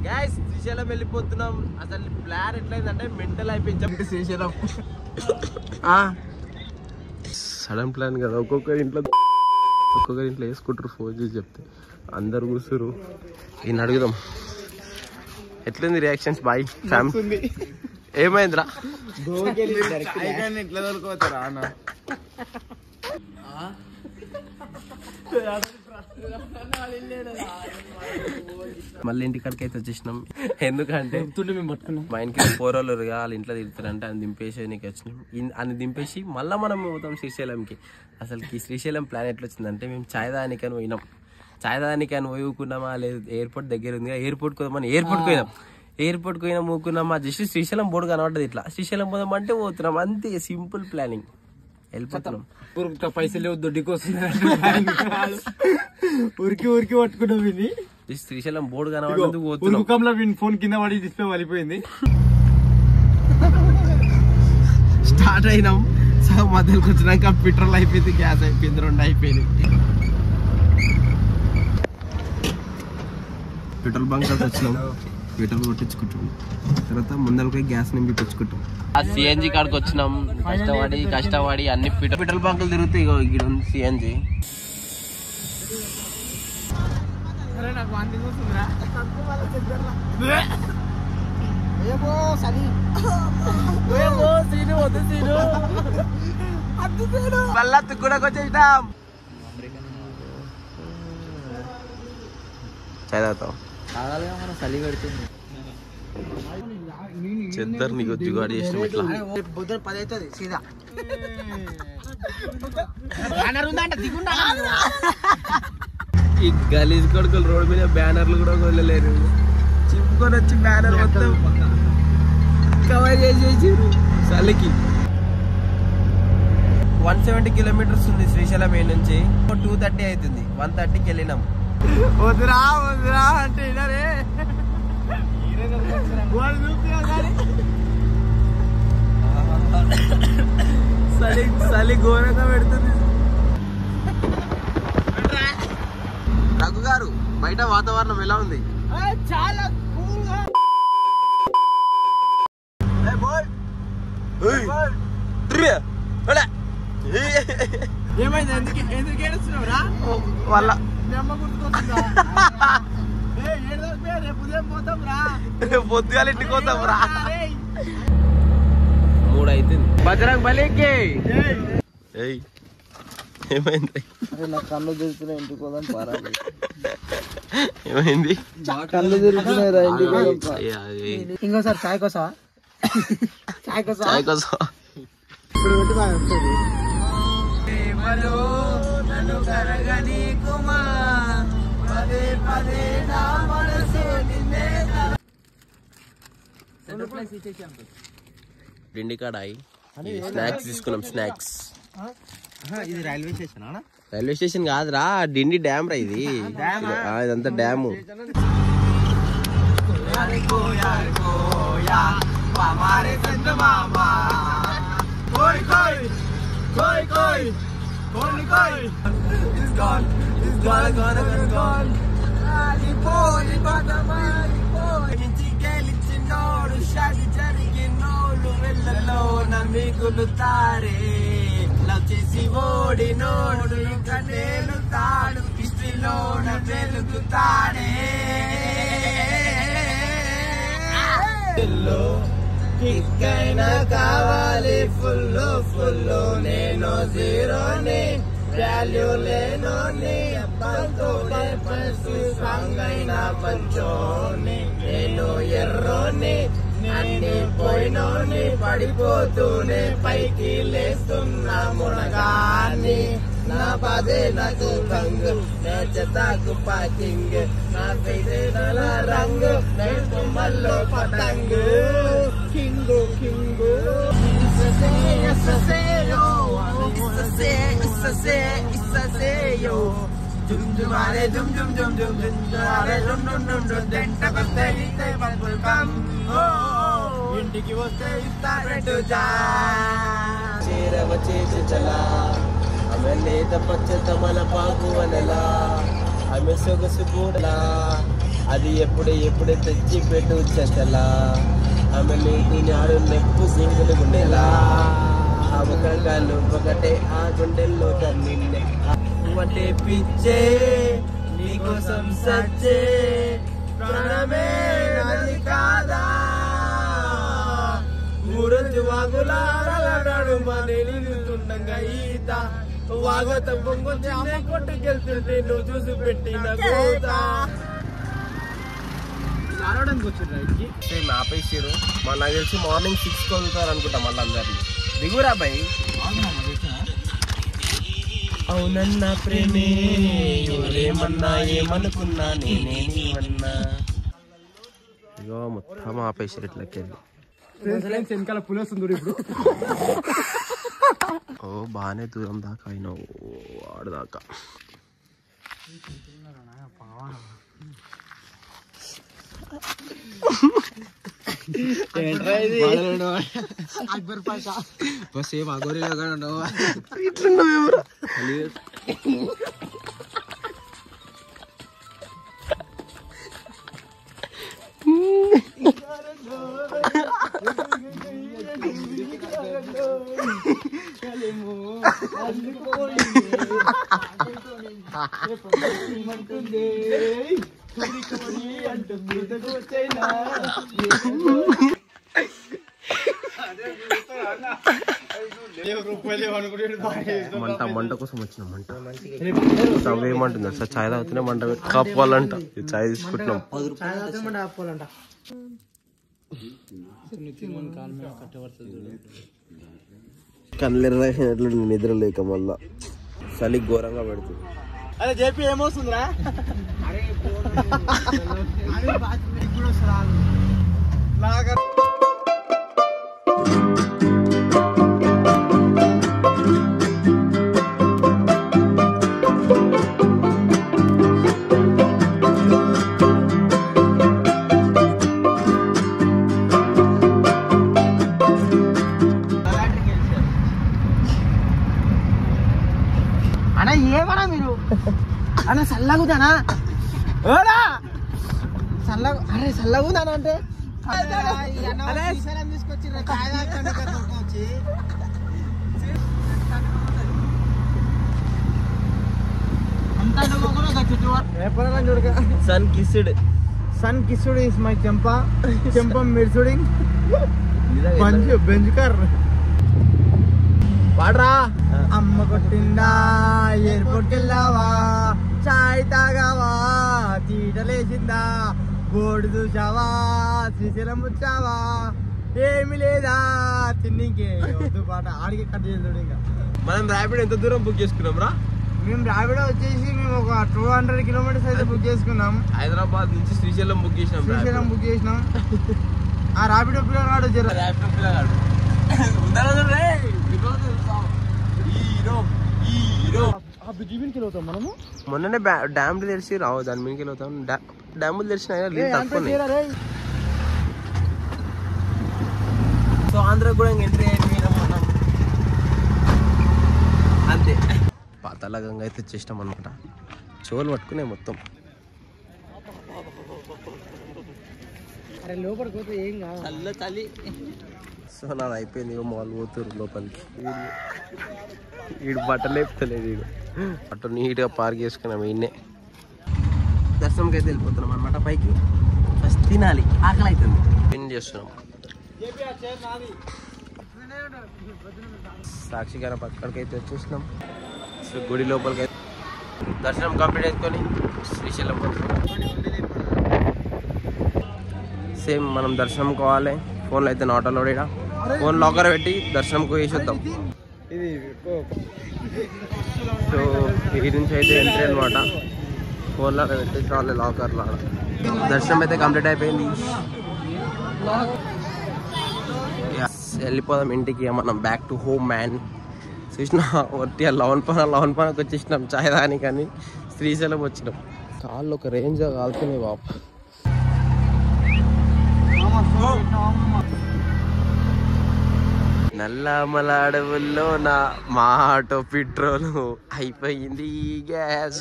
Guys Srisailam వెళ్ళిపోతున్నాం. అసలు plan ఎట్లయిందంటే mental అయిపోయింది శ్రీశైలం. సడన్ ప్లాన్ కదా, ఒక్కొక్కరి ఇంట్లో వేసుకుంటారు. ఫోన్ చేసి చెప్తే అందరు కూర్చురు. ఈయన అడుగుదాం ఎట్లుంది రియాక్షన్స్. బాయ్ ఫ్యామ్ ఏమైందిరా? ఎట్లా దొరుకుతారా అన్న? మళ్ళీ ఇంటికాడికి అయితే వచ్చేసినాం. ఎందుకంటే మా ఇంటికి 4 రోజులు వాళ్ళ ఇంట్లో తిరుగుతారంటే అని దింపేసి నీకు వచ్చినాం. అని దింపేసి మళ్ళీ మనం పోతాం శ్రీశైలంకి. అసలుకి శ్రీశైలం ప్లాన్ ఎట్లా వచ్చిందంటే, మేము చాయ్ దానికి అని పోయినాం. చాయ్ దానికి అని పోయికున్నామా, లేదు ఎయిర్పోర్ట్ దగ్గర ఉంది, ఎయిర్పోర్ట్కి పోదామని ఎయిర్పోర్ట్కి పోయినాం. ఎయిర్పోర్ట్కి పోయినా మూకున్నామా, జస్ట్ శ్రీశైలం బోర్డు కనబడ్డది. ఇట్లా శ్రీశైలం పోదాం అంటే పోతున్నాం, అంతే సింపుల్ ప్లానింగ్. వెళ్ళిపోతున్నాం. పైసలు దొడ్డికి వస్తున్నాయి, ఉరికి పట్టుకున్నాం. ఇది శ్రీశైలం బోర్డు కనబడ్డది పోతున్నాం. ఫోన్ కింద పడి డిస్ప్లే వెళ్ళిపోయింది. స్టార్ట్ అయినాం, సగం మధ్యలోకి వచ్చినాక పెట్రోల్ అయిపోయింది, గ్యాస్ అయిపోయింది, 2 అయిపోయింది. పెట్రోల్ బంక్ వచ్చినాం, పెట్రోల్ కొట్టించుకుంటాం. తర్వాత ముందరకి గ్యాస్ నింపి తెచ్చుకుంటాం. ఆ సిఎన్జి కాడికి వచ్చినాం. కష్టపడి అన్ని పెట్రోల్ బంకులు తిరుగుతాయి. ఇక్కడ ఉంది సిఎన్జి. మళ్ళా తుక్కుడకు వచ్చేసినాం. చదువుతాం చలి పెడుతుంది. చెద్దరు నీకు జుగాడి చేసిన ఇట్లా పొద్దున 10 అవుతుంది సీదా. ఈ గలీజ్ కొడుకులు రోడ్ మీద బ్యానర్లు కూడా కొనలేరు. చింపుకొని వచ్చి బ్యానర్ మొత్తం కవర్ చేసేసారు చలికి. 170 కిలోమీటర్స్ ఉంది శ్రీశైలం ఏ నుంచి. 2:30 అవుతుంది. 1:30కి వెళ్ళినాం. వద్దురా అంటే చలి ఘోరంగా పెడుతుంది. రఘు గారు, బయట వాతావరణం ఎలా ఉంది? చాలా కూల్గా. ఏమైంది? ఎందుకు ఏడుస్తున్నావురా? వాళ్ళ పొద్దుగాల ఇంటికి పోతాం రా. 3 అవుతుంది. బజరంగ్ బలికి ఏమైంది? నా కళ్ళు తిరుగుతున్నాయి, ఇంటికి పోదాం. ఏమైంది? కళ్ళు తిరుగుతున్నాయి, ఇంటికి పోదాం. ఇంకోసారి చాయ్ కోసా? చాయ్ కోసం ఇప్పుడు పెట్టి బాగా ఉంటుంది. డిండికాడాయి స్నాక్స్ తీసుకున్నాం. స్నాక్స్. ఇది రైల్వే స్టేషన్? రైల్వే స్టేషన్ కాదురా, డిండి డ్యామ్ రా ఇది. ఇదంతా డ్యాము. మిగులుతారే లవ్ చేసి ఓడినోడు ఇంకా తేలుతాడు, హిస్టరీలోన వెలుగుతాడే. కిక్కైనా కావాలి ఫుల్, నేను జీరోని, వాల్యూ లేనోని, పంతోనే పసి సాంగ్ అయినా పంచోని, నేను ఎర్రోని, అన్ని పోయినోని, పడిపోతూనే పైకి లేస్తున్నా మునగాన్ని. నా బాధే నాకు భంగ్, నా చెతాకు పాకింగ్, నా పేరే నా రంగు, నేను కొమ్మల్లో పతంగ్. కింగు ఇస్ససేయో జుమ్ జుమారే జుమ్ జుమ్ జుమ్ జుమ్ జుమ్ జుమారే జుమ్ జుమ్ జుమ్ జుమ్ దెంటకొస్తే ఇస్తే బబుల్ గమ్. ఇంటికి వస్తే ఇస్తారెడ్డు జా చేరవ చేసి చలా అమె లేత పచ్చ తమల పాకు అనలా ఆమె సొగసు కూడా అది ఎప్పుడే తెచ్చి పెట్టు చెత్తలా ఆమె లేదు నాడు నెప్పు సింగులు గుండెలా ఒక గాలు ఒకటే ఆ గుండెల్లో కన్నిన్నే అంటే పిచ్చే నీకోసం సచ్చే ప్రాణమే నాది కాదా ఊరొచ్చు వాగులాడు మనే నిలుతుండగా ఈత వాగత పొంగొచ్చి కొట్టుకెళ్తుంటే నువ్వు చూసి పెట్టిన కోత ఆపేసారు మన నాకు తెలిసి మార్నింగ్ 6 వదులుతారు అనుకుంటా మళ్ళీ అందరినీ దిగురా బాయ్ అవునన్నా ప్రేమే ఎవరేమన్నా ఏమనుకున్నా నేనే నీవన్నా ఇగో మొత్తం ఆపేసారు ఇట్లకెళ్ళి వెనకాల పులి వస్తుంది ఇప్పుడు ఓ బాగానే దూరం దాకా అయినావు ఆడదాకా అక్బర్ పాషా సేమ్ అగోరి లాగా ఇట్లున్నావు ఎవరు మంట కోసం వచ్చిన మంట స్టవ్ ఏమంటుంది సార్ చాయ్ తాగుతూనే మంట పెట్టి కాపాలంట చాయ్ తీసుకుంటున్నాం కళ్ళెర రాసినట్లు నిద్ర లేక మళ్ళా చలి ఘోరంగా పెడుతుంది. అరే జేపీ ఏమవుతుందిరా అన్న ఏమన్నా మీరు అన్న చల్లగుదానా చల్లగు అరే చల్లగుదానా అంటే సన్ కిస్డ్ ఇస్ మై చెంప మిర్సుడింగ్ బెంజ్కర్ వాడరా అమ్మ కొట్టిందా ఎయిర్పోర్ట్ వెళ్ళావా చాయ్ తాగావా చీటలేసిందా బోర్డు చూసావా శ్రీశైలం వచ్చావా ఏమి లేదా తిన్నికే వద్దు పాట ఆడికి కట్ చేద్దాడు. ఇంకా మనం ర్యాపిడ్ ఎంత దూరం బుక్ చేసుకున్నాం రా? మేము ర్యాపిడ్ వచ్చేసి మేము ఒక 200 కిలోమీటర్స్ అయితే బుక్ చేసుకున్నాం. హైదరాబాద్ నుంచి శ్రీశైలం బుక్ చేసినాం. ఆ ర్యాపిడ్ పిల్లగాడు మనము మొన్ననే డ్యామ్లు తెలిసి రావు దాని మీదకి వెళ్ళవుతాం. డ్యాములు తెలిసిన తక్కువ. సో ఆంధ్ర కూడా ఎంట్రీ అయిపోయినాం మనం అంతే. పాతాళ గంగ అయితే వచ్చేసినాం అనమాట. చెవులు పట్టుకునే మొత్తం. లోపలికి పోతే ఏం కాదు చలి. సో నాది అయిపోయింది. మాల్ పోతురు లోపలికి. వీడు బట్టలు లేపుతలేదు. వీడు అటు నీట్గా పార్క్ చేసుకున్నాం. ఈయన్నే దర్శనంకి అయితే వెళ్ళిపోతున్నాం అనమాట పైకి. ఫస్ట్ తినాలి, ఆకలి అవుతుంది. ఏం చేస్తున్నాం సాక్షి గారి పక్కడికి అయితే వచ్చేసినాం. సో గుడి లోపలికి అయితే దర్శనం కంప్లీట్ చేసుకొని శ్రీశైలం పోతున్నాం. సేమ్ మనం దర్శనం కావాలి. ఫోన్లో అయితే నాట్ అలౌడ్. ఇక్కడ ఫోన్ లాకర్ పెట్టి దర్శనంకు వేసేద్దాం. సో ఈ నుంచి అయితే ఎంట్రీ అనమాట. ఫోన్లో పెట్టేసి రావాలి లాకర్లో. దర్శనం అయితే కంప్లీట్ అయిపోయింది. వెళ్ళిపోదాం ఇంటికి. మనం బ్యాక్ టు హోమ్ మ్యాన్. చూసిన ఒట్టి లవన్ పనకు వచ్చేసినాం చాయ్ దాని. కానీ శ్రీశైలం వచ్చినాం. కాళ్ళు ఒక రేంజ్ కాలుతున్నాయి బాబు. నల్లమల అడవుల్లో నా మా ఆటో పెట్రోల్ అయిపోయింది, గ్యాస్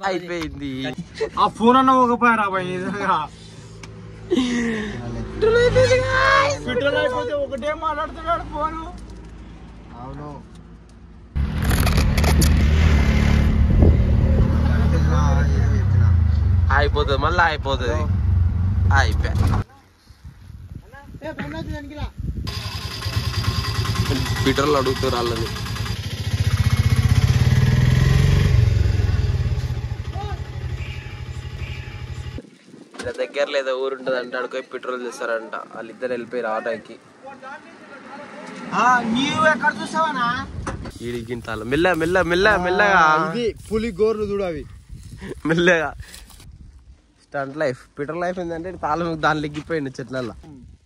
అయిపోయింది. ఆ ఫోన్ అన్న ఒకపోయారా నిజంగా పెట్రోల్ అయిపోతే ఒకటే మాట్లాడుతున్నాడు ఫోను. అవును అయిపోతుంది, మళ్ళీ అయిపోతుంది. అయిపోయా పెట్రోల్ అడుగుతారు వాళ్ళని. ఇలా దగ్గర లేదా ఊరు ఉంటుంది అంటే అడుగు పెట్రోల్ చేస్తారంట. వాళ్ళిద్దరు వెళ్ళిపోయారు ఆటోకి. నీవు ఎక్కడ చూసావనా ఈడిగింతాలు మెల్ల మెల్ల మెల్ల మెల్లగా పులి గోర్లు చూడు అవి మెల్లగా. స్టంట్ లైఫ్ పెట్రోల్ లైఫ్ ఏంటంటే తాళం దాని లెగ్గిపోయింది చెట్లల్లో.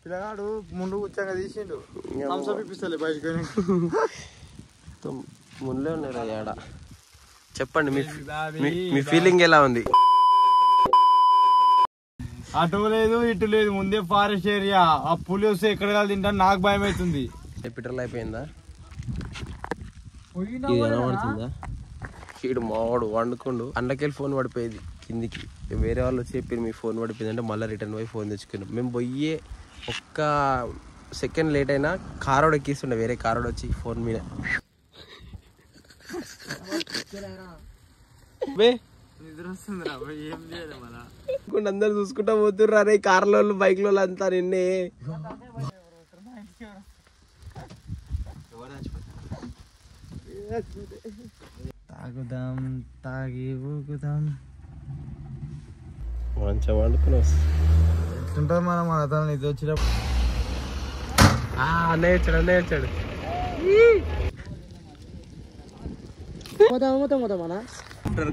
పిల్లగాడు ముందు కూర్చోగా తీసిండు ఇప్పిస్తలే బయటకు. ముందే ఉన్నారు ఆడ. చెప్పండి మీ ఫీలింగ్ ఎలా ఉంది? అటు లేదు ఇటు లేదు, ముందే ఫారెస్ట్ ఏరియా. ఆ పులి వస్తే ఎక్కడ కాదు తింటా, నాకు భయం అవుతుంది. పెట్రోల్ అయిపోయిందా? ఇది కనబడుతుందా? ఈడు మావాడు వండుకుండు అండకెళ్ళి ఫోన్ పడిపోయేది కిందికి. వేరే వాళ్ళు వచ్చి చెప్పి మీ ఫోన్ పడిపోయింది అంటే మళ్ళీ రిటర్న్ పోయి ఫోన్ తెచ్చుకున్నాం. మేము పోయే ఒక్క సెకండ్ లేట్ అయినా కారోడు ఎక్కిస్తుండే, వేరే కారోడు వచ్చి ఫోన్ మీద. అందరు చూసుకుంటా పోతుర్రు. అరే కార్లో బైక్ లో అంతా నిన్నే. తాగుదాం తాగి ఊగుదాం మంచిగా వండుకుని వస్తుంటాం మనం. మన అతను ఇది వచ్చినప్పుడు అన్నయ్య వచ్చాడు.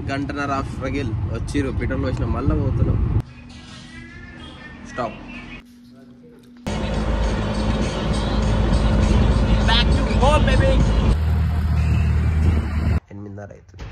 గంటన్నర స్ట్రగిల్ వచ్చిర్రు, పెట్రోల్ వచ్చిన మళ్ళా పోతున్నాం. స్టాప్. 8:30 అవుతుంది.